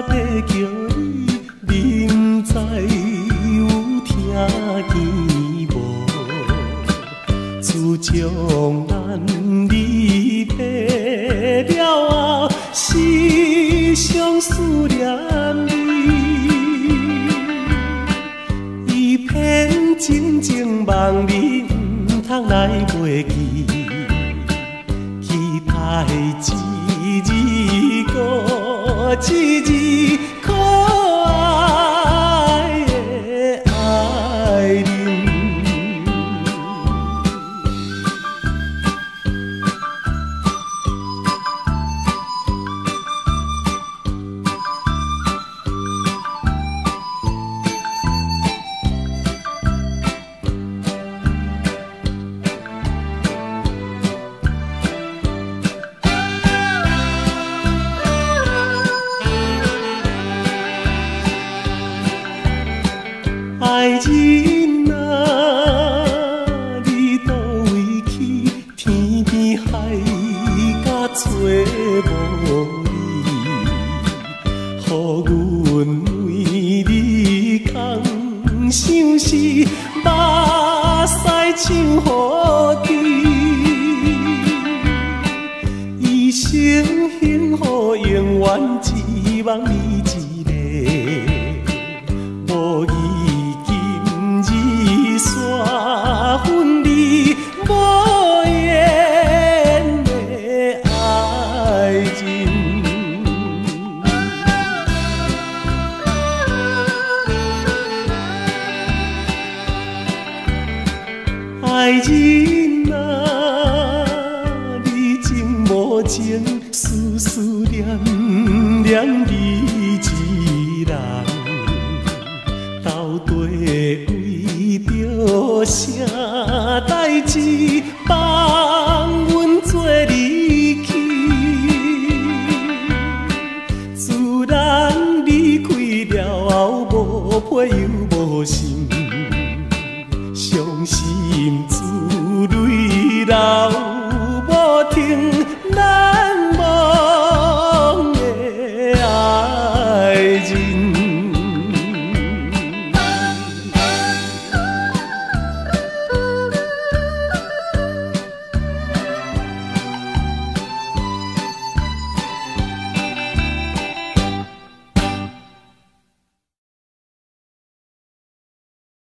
在叫你，你不知有听见无？自从咱离别了后，时常思念你。伊偏静静望你，唔通来袂记，期待一字过一字可爱的爱人。爱人啊，你倒位去？天边海角找无你，予阮为你空相思，目屎唱予你。一生幸福永远只望你一个，无伊。山分离无言的爱人，爱人啊，你情无情，思思念念你一人，到底为着啥代志放阮做离去？自然离开了后，无配又无